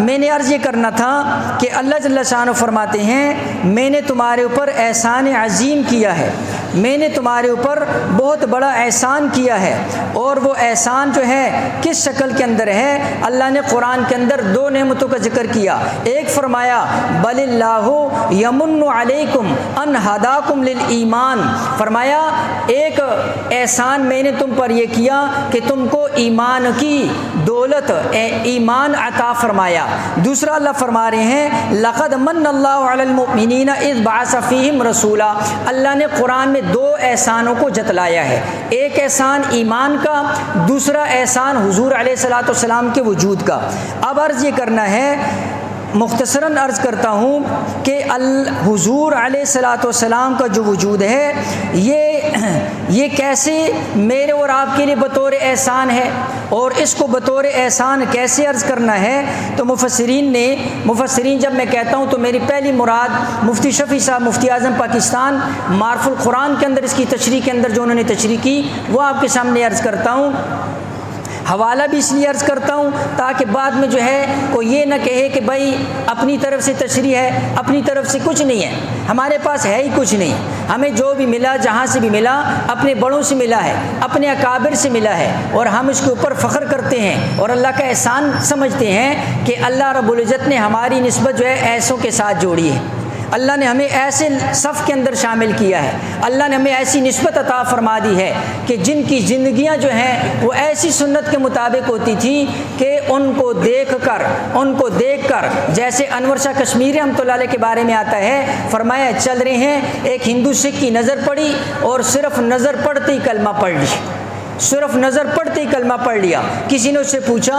میں نے عرض یہ کرنا تھا کہ اللہ جل شانہ فرماتے ہیں میں نے تمہارے اوپر احسان عظیم کیا ہے، میں نے تمہارے اوپر بہت بڑا احسان کیا ہے، اور وہ احسان جو ہے کس شکل کے اندر ہے؟ اللہ نے قرآن کے اندر دو نعمتوں کا ذکر کیا۔ ایک فرمایا بل اللہ یمن علیکم ان ہداکم للایمان، فرمایا ایک احسان میں نے تم پر یہ کیا کہ تم کو ایمان کی دولت ایمان عطا فرمایا۔ دوسرا اللہ فرما رہے ہیں لقد من اللہ علی المؤمنین اذ بعث فیہم رسولا، اللہ نے قرآن میں دو احسانوں کو جتلایا ہے، ایک احسان ایمان کا، دوسرا احسان حضور علیہ الصلوۃ والسلام کے وجود کا۔ اب عرض یہ کرنا ہے، مختصراً عرض کرتا ہوں کہ حضور علیہ الصلوۃ والسلام کا جو وجود ہے یہ کیسے میرے اور آپ کے لیے بطور احسان ہے، اور اس کو بطور احسان کیسے عرض کرنا ہے۔ تو مفسرین جب میں کہتا ہوں تو میری پہلی مراد مفتی شفیع صاحب مفتی اعظم پاکستان معرف القرآن کے اندر اس کی تشریح کے اندر جو انہوں نے تشریح کی وہ آپ کے سامنے عرض کرتا ہوں۔ حوالہ بھی اس لیے عرض کرتا ہوں تاکہ بعد میں جو ہے کوئی یہ نہ کہے کہ بھائی اپنی طرف سے تشریح ہے، اپنی طرف سے کچھ نہیں ہے، ہمارے پاس ہے ہی کچھ نہیں، ہمیں جو بھی ملا جہاں سے بھی ملا اپنے بڑوں سے ملا ہے، اپنے اکابر سے ملا ہے، اور ہم اس کے اوپر فخر کرتے ہیں اور اللہ کا احسان سمجھتے ہیں کہ اللہ رب العزت نے ہماری نسبت جو ہے ایسوں کے ساتھ جوڑی ہے، اللہ نے ہمیں ایسے صف کے اندر شامل کیا ہے، اللہ نے ہمیں ایسی نسبت عطا فرما دی ہے کہ جن کی زندگیاں جو ہیں وہ ایسی سنت کے مطابق ہوتی تھیں کہ ان کو دیکھ کر جیسے انور شاہ کشمیری رحمۃ اللہ علیہ کے بارے میں آتا ہے، فرمایا چل رہے ہیں ایک ہندو سکھ کی نظر پڑی اور صرف نظر پڑتے ہی کلمہ پڑھ لی، صرف نظر پڑتے ہی کلمہ پڑھ لیا۔ کسی نے اس سے پوچھا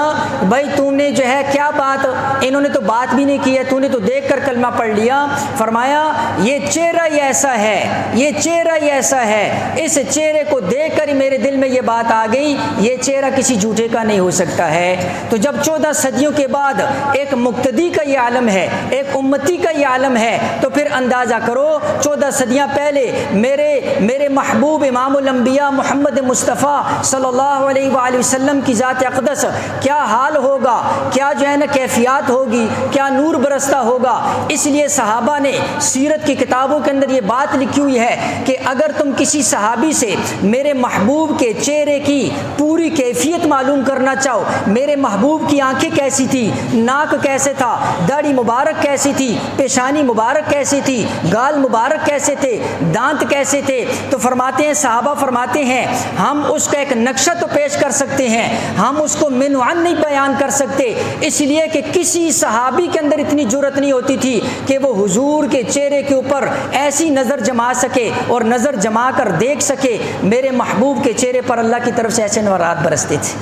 بھائی تم نے جو ہے کیا بات، انہوں نے تو بات بھی نہیں کی ہے، تو نے تو دیکھ کر کلمہ پڑھ لیا۔ فرمایا یہ چہرہ ہی ایسا ہے، یہ چہرہ ہی ایسا ہے، اس چہرے کو دیکھ کر ہی میرے دل میں یہ بات آ گئی، یہ چہرہ کسی جھوٹے کا نہیں ہو سکتا ہے۔ تو جب 14 صدیوں کے بعد ایک مقتدی کا یہ عالم ہے، ایک امتی کا یہ عالم ہے، تو پھر اندازہ کرو 14 صدیاں پہلے میرے محبوب امام الانبیاء محمد مصطفیٰ صلی اللہ علیہ وآلہ وسلم کی ذات اقدس کیا حال ہوگا، کیا جو ہے نا کیفیات ہوگی، کیا نور برستا ہوگا۔ اس لیے صحابہ نے سیرت کی کتابوں کے اندر یہ بات لکھی ہوئی ہے کہ اگر تم کسی صحابی سے میرے محبوب کے چہرے کی پوری کیفیت معلوم کرنا چاہو، میرے محبوب کی آنکھیں کیسی تھی، ناک کیسے تھا، داڑھی مبارک کیسی تھی، پیشانی مبارک کیسی تھی، گال مبارک کیسے تھے، دانت کیسے تھے، تو فرماتے ہیں صحابہ فرماتے ہیں ہم اس کا ایک نقشہ تو پیش کر سکتے ہیں، ہم اس کو منوعاً نہیں بیان کر سکتے، اس لیے کہ کسی صحابی کے اندر اتنی جرأت نہیں ہوتی تھی کہ وہ حضور کے چہرے کے اوپر ایسی نظر جما سکے اور نظر جما کر دیکھ سکے۔ میرے محبوب کے چہرے پر اللہ کی طرف سے ایسے نورات برستے تھے۔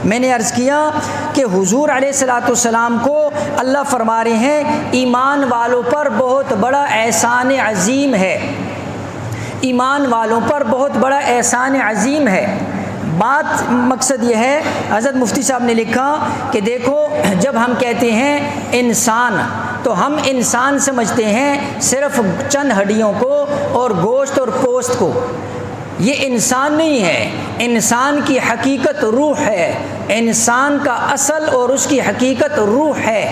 میں نے عرض کیا کہ حضور علیہ الصلوۃ والسلام کو اللہ فرما رہے ہیں ایمان والوں پر بہت بڑا احسان عظیم ہے، ایمان والوں پر بہت بڑا احسان عظیم ہے۔ بات مقصد یہ ہے، حضرت مفتی صاحب نے لکھا کہ دیکھو جب ہم کہتے ہیں انسان تو ہم انسان سمجھتے ہیں صرف چند ہڈیوں کو اور گوشت اور پوست کو، یہ انسان نہیں ہے، انسان کی حقیقت روح ہے، انسان کا اصل اور اس کی حقیقت روح ہے۔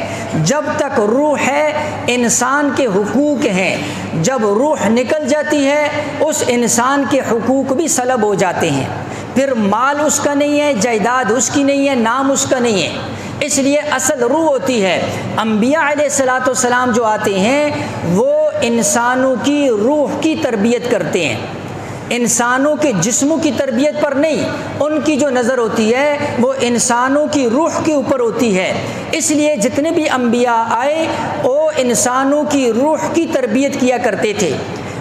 جب تک روح ہے انسان کے حقوق ہیں، جب روح نکل جاتی ہے اس انسان کے حقوق بھی سلب ہو جاتے ہیں، پھر مال اس کا نہیں ہے، جائیداد اس کی نہیں ہے، نام اس کا نہیں ہے، اس لیے اصل روح ہوتی ہے۔ انبیاء علیہ الصلوۃ والسلام جو آتے ہیں وہ انسانوں کی روح کی تربیت کرتے ہیں، انسانوں کے جسموں کی تربیت پر نہیں، ان کی جو نظر ہوتی ہے وہ انسانوں کی روح کے اوپر ہوتی ہے۔ اس لیے جتنے بھی انبیاء آئے وہ انسانوں کی روح کی تربیت کیا کرتے تھے۔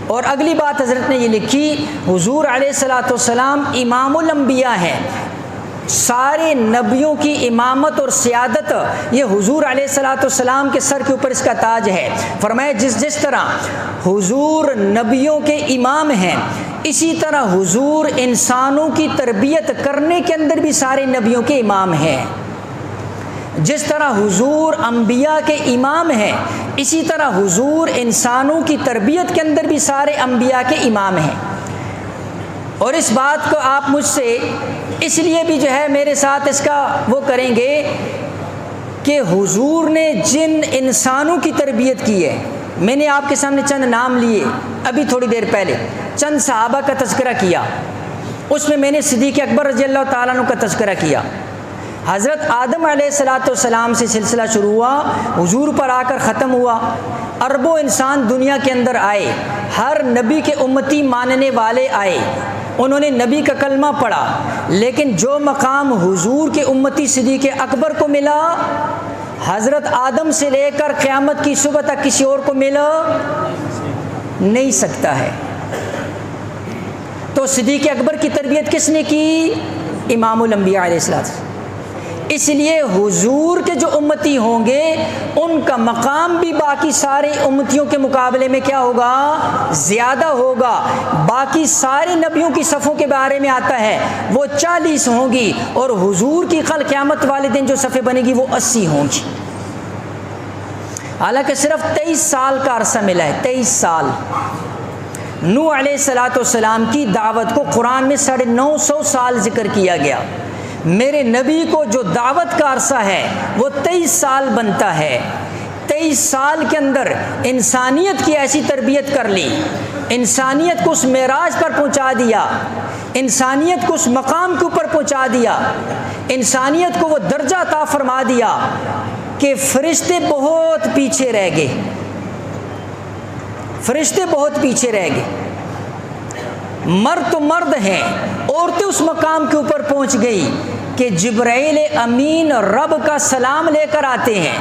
اور اگلی بات حضرت نے یہ لکھی حضور علیہ الصلوۃ والسلام امام الانبیاء ہیں، سارے نبیوں کی امامت اور سیادت یہ حضور علیہ الصلوۃ والسلام کے سر کے اوپر اس کا تاج ہے۔ فرمایا جس طرح حضور نبیوں کے امام ہیں اسی طرح حضور انسانوں کی تربیت کرنے کے اندر بھی سارے نبیوں کے امام ہیں۔ جس طرح حضور انبیاء کے امام ہیں اسی طرح حضور انسانوں کی تربیت کے اندر بھی سارے انبیاء کے امام ہیں۔ اور اس بات کو آپ مجھ سے اس لیے بھی جو ہے میرے ساتھ اس کا وہ کریں گے کہ حضور نے جن انسانوں کی تربیت کی ہے، میں نے آپ کے سامنے چند نام لیے ابھی تھوڑی دیر پہلے، چند صحابہ کا تذکرہ کیا، اس میں نے صدیق اکبر رضی اللہ تعالیٰ عنہ کا تذکرہ کیا۔ حضرت آدم علیہ السلام سے سلسلہ شروع ہوا، حضور پر آ کر ختم ہوا، اربوں انسان دنیا کے اندر آئے، ہر نبی کے امتی ماننے والے آئے، انہوں نے نبی کا کلمہ پڑھا، لیکن جو مقام حضور کے امتی صدیق اکبر کو ملا، حضرت آدم سے لے کر قیامت کی صبح تک کسی اور کو ملا نہیں سکتا ہے۔ تو صدیق اکبر کی تربیت کس نے کی؟ امام الانبیاء علیہ السلام۔ اس لیے حضور کے جو امتی ہوں گے ان کا مقام بھی باقی سارے امتیوں کے مقابلے میں کیا ہوگا؟ زیادہ ہوگا۔ باقی سارے نبیوں کی صفوں کے بارے میں آتا ہے وہ 40 ہوں گی، اور حضور کی کل قیامت والے دن جو صفیں بنے گی وہ 80 ہوں گی۔ حالانکہ صرف 23 سال کا عرصہ ملا ہے، 23 سال۔ نوح علیہ السلام کی دعوت کو قرآن میں 950 سال ذکر کیا گیا، میرے نبی کو جو دعوت کا عرصہ ہے وہ 23 سال بنتا ہے۔ 23 سال کے اندر انسانیت کی ایسی تربیت کر لی، انسانیت کو اس معراج پر پہنچا دیا، انسانیت کو اس مقام کے اوپر پہنچا دیا، انسانیت کو وہ درجہ عطا فرما دیا کہ فرشتے بہت پیچھے رہ گئے، فرشتے بہت پیچھے رہ گئے، مرد تو مرد ہیں، عورتیں اس مقام کے اوپر پہنچ گئی کہ جبرائیل امین رب کا سلام لے کر آتے ہیں،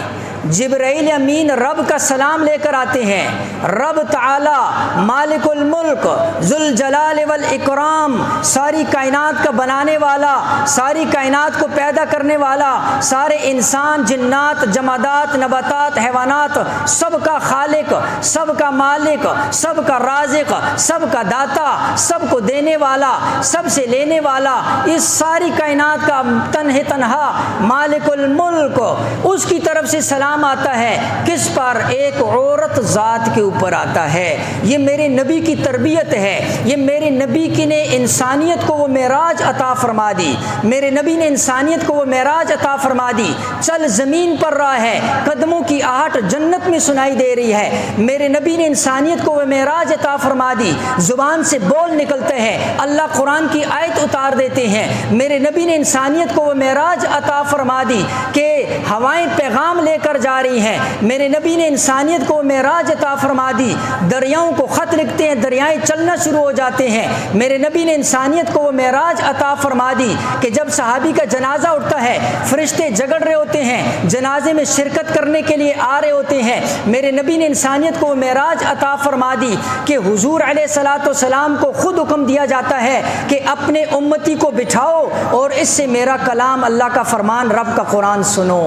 جبرائیل امین رب کا سلام لے کر آتے ہیں، رب تعالی مالک الملک ذوالجلال والاکرام، ساری کائنات کا بنانے والا، ساری کائنات کو پیدا کرنے والا، سارے انسان جنات جمادات نباتات حیوانات سب کا خالق، سب کا مالک، سب کا رازق، سب کا داتا، سب کو دینے والا، سب سے لینے والا، اس ساری کائنات کا تنہا مالک الملک، اس کی طرف سے سلام آتا ہے۔ کس پر؟ ایک عورت ذات کے اوپر آتا ہے۔ یہ میرے نبی کی تربیت ہے، یہ میرے نبی کی نے انسانیت کو وہ معراج عطا فرما دی، میرے نبی نے انسانیت کو وہ معراج عطا فرما دی۔ چل زمین پر رہا ہے، قدموں کی آہٹ جنت میں سنائی دے رہی ہے، میرے نبی نے انسانیت کو وہ معراج عطا فرما دی۔ زبان سے بول نکلتے ہیں، اللہ قرآن کی آیت اتار دیتے ہیں، میرے نبی نے انسانیت کو وہ معراج عطا فرما دی کہ ہوائیں پیغام لے کر جا رہی ہیں، میرے نبی نے انسانیت کو معراج عطا فرما دی۔ دریاؤں کو خط لکھتے ہیں، دریائیں چلنا شروع ہو جاتے ہیں، میرے نبی نے انسانیت کو وہ معراج عطا فرما دی کہ جب صحابی کا جنازہ اٹھتا ہے فرشتے جگڑ رہے ہوتے ہیں، جنازے میں شرکت کرنے کے لیے آ رہے ہوتے ہیں، میرے نبی نے انسانیت کو وہ معراج عطا فرما دی کہ حضور علیہ السلام کو خود حکم دیا جاتا ہے کہ اپنے امتی کو بٹھاؤ اور اس سے میرا کلام اللہ کا فرمان رب کا قرآن سنو۔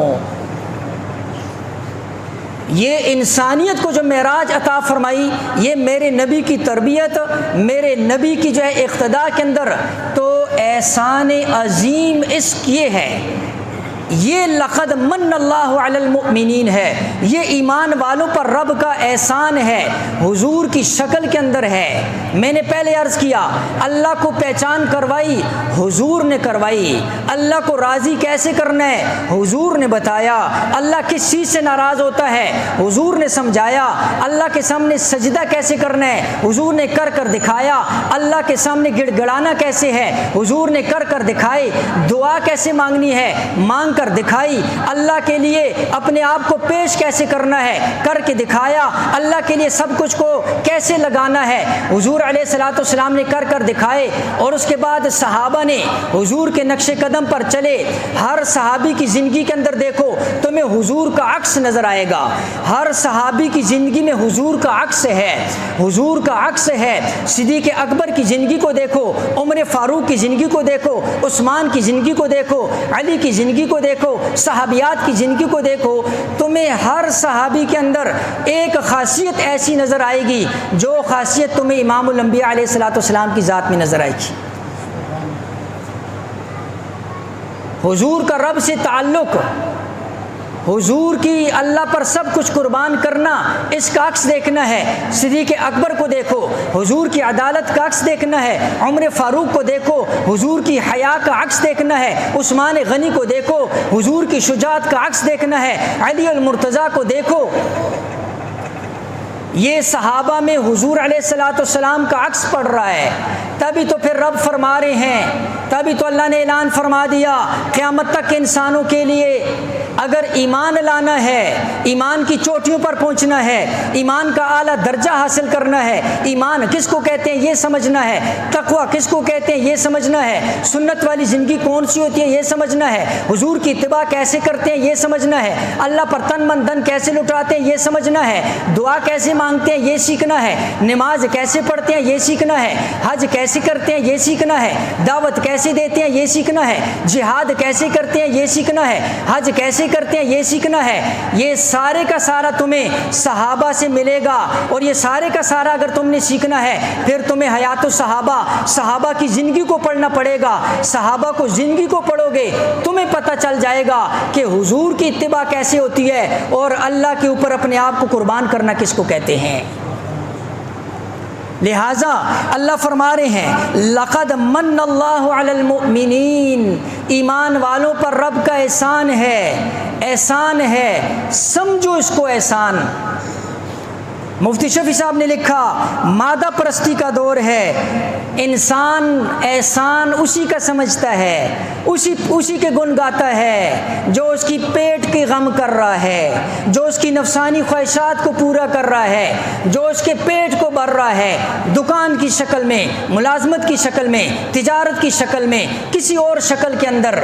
یہ انسانیت کو جو معراج عطا فرمائی، یہ میرے نبی کی تربیت، میرے نبی کی جو ہے اقتداء کے اندر تو احسان عظیم اس یہ ہے، یہ لقد من اللہ علی المؤمنین ہے، یہ ایمان والوں پر رب کا احسان ہے، حضور کی شکل کے اندر ہے۔ میں نے پہلے عرض کیا اللہ کو پہچان کروائی حضور نے کروائی، اللہ کو راضی کیسے کرنا ہے حضور نے بتایا، اللہ کس چیز سے ناراض ہوتا ہے حضور نے سمجھایا، اللہ کے سامنے سجدہ کیسے کرنا ہے حضور نے کر کر دکھایا، اللہ کے سامنے گڑ گڑانا کیسے ہے حضور نے کر کر دکھائے، دعا کیسے مانگنی ہے مانگ کر دکھائی، اللہ کے لیے اپنے آپ کو پیش کیسے کرنا ہے کر کے دکھایا، اللہ کے لیے سب کچھ کو کیسے لگانا ہے حضور علیہ السلام نے کر کر دکھائے۔ اور اس کے بعد صحابہ نے حضور کے نقش قدم پر چلے، ہر صحابی کی زندگی کے اندر دیکھو تمہیں حضور کا عکس نظر آئے گا، ہر صحابی کی زندگی میں حضور کا عکس ہے، حضور کا عکس ہے۔ صدیق اکبر کی زندگی کو دیکھو، عمر فاروق کی زندگی کو دیکھو، عثمان کی زندگی کو دیکھو، علی کی زندگی کو دیکھو، صحابیات کی زندگی کو دیکھو، تمہیں ہر صحابی کے اندر ایک خاصیت ایسی نظر آئے گی جو خاصیت تمہیں امام الانبیاء علیہ السلام کی ذات میں نظر آئے گی۔ حضور کا رب سے تعلق، حضور کی اللہ پر سب کچھ قربان کرنا، اس کا عکس دیکھنا ہے۔ صدیق اکبر کو دیکھو، حضور کی عدالت کا عکس دیکھنا ہے۔ عمر فاروق کو دیکھو، حضور کی حیا کا عکس دیکھنا ہے۔ عثمان غنی کو دیکھو، حضور کی شجاعت کا عکس دیکھنا ہے۔ علی المرتضیٰ کو دیکھو، یہ صحابہ میں حضور علیہ الصلوۃ والسلام کا عکس پڑ رہا ہے۔ تبھی تو پھر رب فرما رہے ہیں، تبھی تو اللہ نے اعلان فرما دیا قیامت تک انسانوں کے لیے اگر ایمان لانا ہے، ایمان کی چوٹیوں پر پہنچنا ہے، ایمان کا اعلیٰ درجہ حاصل کرنا ہے، ایمان کس کو کہتے ہیں یہ سمجھنا ہے، تقویٰ کس کو کہتے ہیں یہ سمجھنا ہے، سنت والی زندگی کون سی ہوتی ہے یہ سمجھنا ہے، حضور کی اتباع کیسے کرتے ہیں یہ سمجھنا ہے، اللہ پر تن من دھن کیسے لٹاتے ہیں یہ سمجھنا ہے، دعا کیسے مانگتے ہیں یہ سیکھنا ہے، نماز کیسے پڑھتے ہیں یہ سیکھنا ہے، حج کیسے کرتے ہیں یہ سیکھنا ہے، دعوت کیسے دیتے ہیں یہ سیکھنا ہے، جہاد کیسے کرتے ہیں یہ سیکھنا ہے، حج کیسے کرتے ہیں یہ سیکھنا ہے۔ یہ سارے کا سارا تمہیں صحابہ سے ملے گا، اور یہ سارے کا سارا اگر تم نے سیکھنا ہے پھر تمہیں حیات الصحابہ، صحابہ کی زندگی کو پڑھنا پڑے گا۔ صحابہ کو زندگی کو پڑھو گے تمہیں پتہ چل جائے گا کہ حضور کی اتباع کیسے ہوتی ہے اور اللہ کے اوپر اپنے آپ کو قربان کرنا کس کو کہتے ہیں۔ لہٰذا اللہ فرما رہے ہیں لقد من اللہ علی المؤمنین، ایمان والوں پر رب کا احسان ہے، احسان ہے، سمجھو اس کو احسان۔ مفتی شفیع صاحب نے لکھا مادہ پرستی کا دور ہے، انسان احسان اسی کا سمجھتا ہے، اسی کے گن گاتا ہے جو اس کی پیٹ کی غم کر رہا ہے، جو اس کی نفسانی خواہشات کو پورا کر رہا ہے، جو اس کے پیٹ کو بھر رہا ہے، دکان کی شکل میں، ملازمت کی شکل میں، تجارت کی شکل میں، کسی اور شکل کے اندر،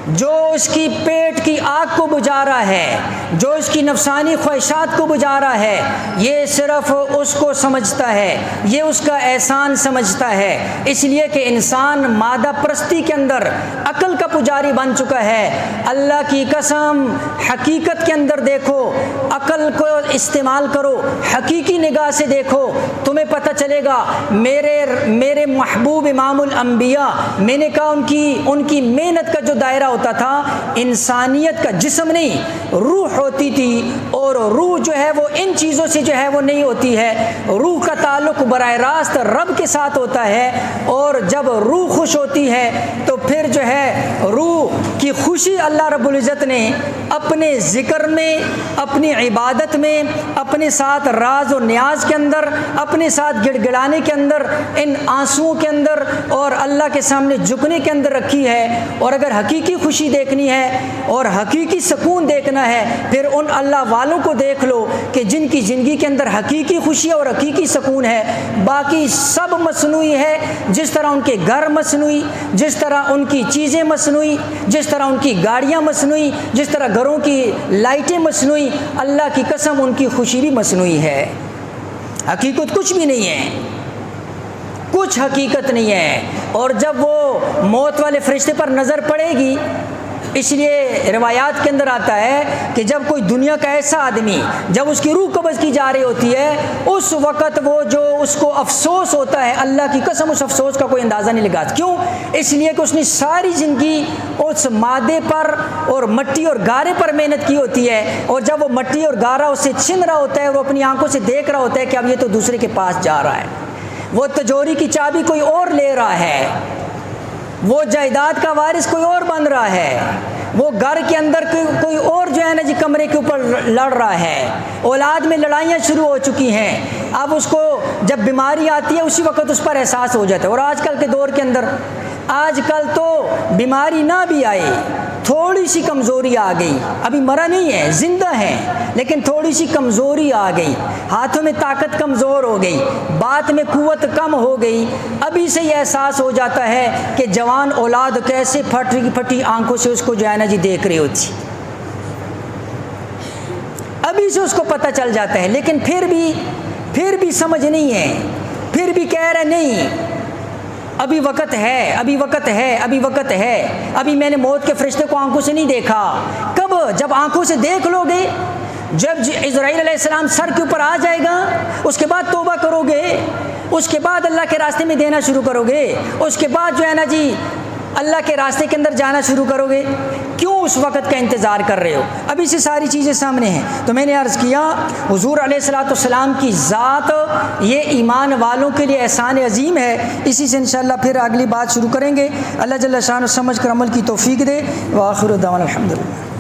جو اس کی پیٹ کی آگ کو بجھا رہا ہے، جو اس کی نفسانی خواہشات کو بجھا رہا ہے، یہ صرف اس کو سمجھتا ہے، یہ اس کا احسان سمجھتا ہے۔ اس لیے کہ انسان مادہ پرستی کے اندر عقل کا پجاری بن چکا ہے۔ اللہ کی قسم حقیقت کے اندر دیکھو، عقل کو استعمال کرو، حقیقی نگاہ سے دیکھو، تمہیں پتہ چلے گا۔ میرے محبوب امام الانبیاء، میں نے کہا ان کی محنت کا جو دائرہ ہوتا تھا انسانیت کا جسم نہیں، روح ہوتی تھی، اور روح جو ہے وہ ان چیزوں سے جو ہے وہ نہیں ہوتی ہے۔ روح کا تعلق براہ راست رب کے ساتھ ہوتا ہے، اور جب روح خوش ہوتی ہے تو پھر جو ہے روح کی خوشی اللہ رب العزت نے اپنے ذکر میں، اپنی عبادت میں، اپنے ساتھ راز و نیاز کے اندر، اپنے ساتھ گڑ گڑانے کے اندر، ان آنسوؤں کے اندر اور اللہ کے سامنے جھکنے کے اندر رکھی ہے۔ اور اگر حقیقی خوشی دیکھنی ہے اور حقیقی سکون دیکھنا ہے پھر ان اللہ والوں کو دیکھ لو کہ جن کی زندگی کے اندر حقیقی خوشی اور حقیقی سکون ہے، باقی سب مصنوعی ہے۔ جس طرح ان کے گھر مصنوعی، جس طرح ان کی چیزیں مصنوعی، جس طرح ان کی گاڑیاں مصنوعی، جس طرح گھروں کی لائٹیں مصنوعی، اللہ کی قسم ان کی خوشی بھی مصنوعی ہے۔ حقیقت کچھ بھی نہیں ہے، کچھ حقیقت نہیں ہے۔ اور جب وہ موت والے فرشتے پر نظر پڑے گی، اس لیے روایات کے اندر آتا ہے کہ جب کوئی دنیا کا ایسا آدمی، جب اس کی روح قبض کی جا رہی ہوتی ہے، اس وقت وہ جو اس کو افسوس ہوتا ہے، اللہ کی قسم اس افسوس کا کوئی اندازہ نہیں لگاتا۔ کیوں؟ اس لیے کہ اس نے ساری زندگی اس مادے پر اور مٹی اور گارے پر محنت کی ہوتی ہے، اور جب وہ مٹی اور گارا اسے چھن رہا ہوتا ہے، وہ اپنی آنکھوں سے دیکھ رہا ہوتا ہے کہ اب یہ تو دوسرے کے پاس جا رہا ہے، وہ تجوری کی چابی کوئی اور لے رہا ہے، وہ جائیداد کا وارث کوئی اور بن رہا ہے، وہ گھر کے اندر کوئی اور جو ہے نا جی کمرے کے اوپر لڑ رہا ہے، اولاد میں لڑائیاں شروع ہو چکی ہیں۔ اب اس کو جب بیماری آتی ہے اسی وقت اس پر احساس ہو جاتا ہے۔ اور آج کل کے دور کے اندر، آج کل تو بیماری نہ بھی آئے، تھوڑی سی کمزوری آ گئی، ابھی مرا نہیں ہے، زندہ ہے، لیکن تھوڑی سی کمزوری آ گئی، ہاتھوں میں طاقت کمزور ہو گئی، بات میں قوت کم ہو گئی، ابھی سے یہ احساس ہو جاتا ہے کہ جوان اولاد کیسے پھٹی آنکھوں سے اس کو جو ہے نا جی دیکھ رہی ہوتی، ابھی سے اس کو پتہ چل جاتا ہے۔ لیکن پھر بھی سمجھ نہیں ہے، پھر بھی کہہ رہے نہیں ابھی وقت ہے، ابھی وقت ہے، ابھی وقت ہے، ابھی میں نے موت کے فرشتے کو آنکھوں سے نہیں دیکھا۔ کب؟ جب آنکھوں سے دیکھ لو گے، جب اسرائیل علیہ السلام سر کے اوپر آ جائے گا، اس کے بعد توبہ کرو گے، اس کے بعد اللہ کے راستے میں دینا شروع کرو گے، اس کے بعد جو ہے نا جی اللہ کے راستے کے اندر جانا شروع کرو گے، کیوں اس وقت کا انتظار کر رہے ہو؟ ابھی سے ساری چیزیں سامنے ہیں۔ تو میں نے عرض کیا حضور علیہ الصلوۃ والسلام کی ذات یہ ایمان والوں کے لیے احسان عظیم ہے۔ اسی سے انشاءاللہ پھر اگلی بات شروع کریں گے۔ اللہ جل شانہ سمجھ کر عمل کی توفیق دے۔ وآخر دعوانا الحمدللہ۔